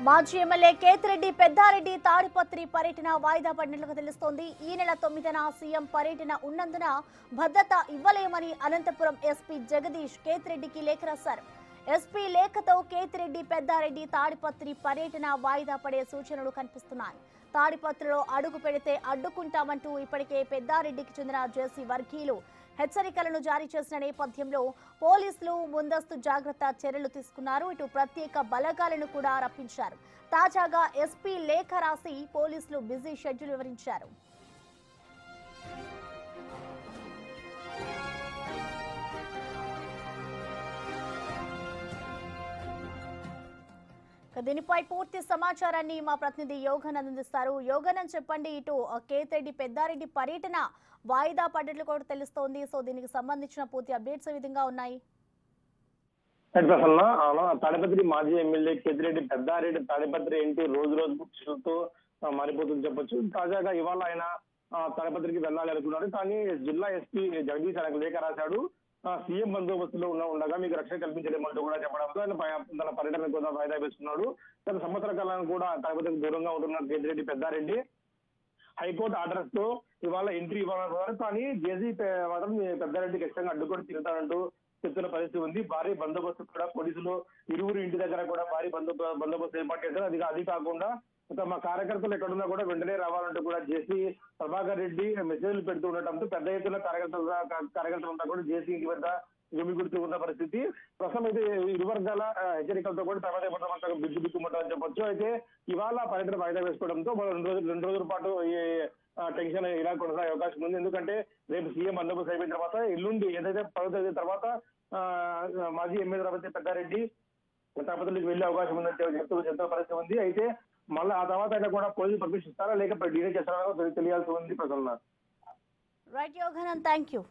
మాజీ ఎమ్మెల్యే కేతిరెడ్డి పెద్దారెడ్డి తాడిపత్రి పర్యటన వాయిదా పడినట్లుగా తెలుస్తోంది. ఈ నెల 9న సీఎం పర్యటన ఉన్నందున భద్రత ఇవ్వలేమని అనంతపురం ఎస్పీ జగదీష్ కేతిరెడ్డికి లేఖ రాశారు. ఎస్పీ లేఖతో కేతిరెడ్డి పెద్దారెడ్డి తాడిపత్రి పర్యటన వాయిదా పడే సూచనలు కనిపిస్తున్నాయి. తాడిపత్రిలో అడుగు పెడితే అడ్డుకుంటామంటూ ఇప్పటికే పెద్దారెడ్డికి చెందిన జేసీ వర్గీయులు హెచ్చరికలను జారీ చేసిన నేపథ్యంలో పోలీసులు ముందస్తు జాగ్రత్త చర్యలు తీసుకున్నారు. ఇటు ప్రత్యేక బలగాలను కూడా రప్పించారు. తాజాగా ఎస్పీ లేఖ రాసి పోలీసులు బిజీ షెడ్యూల్ వివరించారు. దీనిపై పూర్తి సమాచారాన్ని మా ప్రతినిధి యోగానంద్ అందిస్తారు. యోగానంద్ చెప్పండి, ఇటు కేతిరెడ్డి పెద్దారెడ్డి పర్యటన వాయిదా పడ్డట్లు కూడా తెలుస్తోంది. సో దీనికి సంబంధించిన పూర్తి అప్డేట్స్ ఏ విధంగా ఉన్నాయి? తాడిపత్రి మాజీ ఎమ్మెల్యే కేతిరెడ్డి పెద్దారెడ్డి తాడిపత్రి ఏంటి రోజు రోజుతో మారిపోతుంది చెప్పొచ్చు. తాజాగా ఇవాళ ఆయన తాడిపత్రికి వెళ్ళాలి అనుకున్నాడు. కానీ జిల్లా ఎస్పీ జగదీష్ ఆయనకు లేఖ రాశాడు. సీఎం బందోబస్తులో ఉండగా మీకు రక్షణ కల్పించలేమంటూ కూడా చెప్పడంతో ఆయన తన పర్యటన కూడా వాయిదా వేస్తున్నాడు. గత సంవత్సర కాలానికి కూడా తాడిపత్రికి దూరంగా ఉంటున్న కేతిరెడ్డి పెద్దారెడ్డి హైకోర్టు ఆర్డర్స్ తో ఇవాళ ఎంట్రీ ఇవ్వాలనుకున్నారు. కానీ జేసీ మాత్రం పెద్దారెడ్డికి ఇష్టంగా అడ్డుకొని తిరుగుతానంటూ చెప్తున్న పరిస్థితి ఉంది. భారీ బందోబస్తు కూడా పోలీసులు ఇరువురు ఇంటి దగ్గర కూడా భారీ బందోబస్తు ఏర్పాటు చేశారు. అది కాకుండా మా కార్యకర్తలు ఎక్కడున్నా కూడా వెంటనే రావాలంటూ కూడా జేసీ ప్రభాకర్ రెడ్డి మెసేజ్లు పెడుతూ ఉండటంతో పెద్ద ఎత్తున కార్యకర్తలంతా కూడా జేసీ ఇంటి వద్ద గుమిగుడుతూ ఉన్న పరిస్థితి. ప్రస్తుతం అయితే ఇరు వర్గాల హెచ్చరికలతో కూడా తర్వాత బిక్కుమంటారని చెప్పొచ్చు. అయితే ఇవాళ పర్యటన వాయిదా వేసుకోవడంతో రెండు రోజుల పాటు ఈ టెన్షన్ ఇలా కొనసాగే అవకాశం ఉంది. ఎందుకంటే రేపు సీఎం బందోబస్తు అయిపోయిన తర్వాత ఎల్లుండి ఏదైతే 10వ తేదీ తర్వాత మాజీ ఎమ్మెల్యే పెద్దారెడ్డి తాడిపత్రికి వెళ్లే అవకాశం ఉందని చెప్తున్న పరిస్థితి ఉంది. అయితే మళ్ళీ ఆ తర్వాత అయినా కూడా పోలీసులు పర్మిషన్ ఇస్తారా లేక డీలే చేస్తారా తెలియాల్సి ఉంది. ప్రజలు రైట్ యోగానంద్, థ్యాంక్ యూ.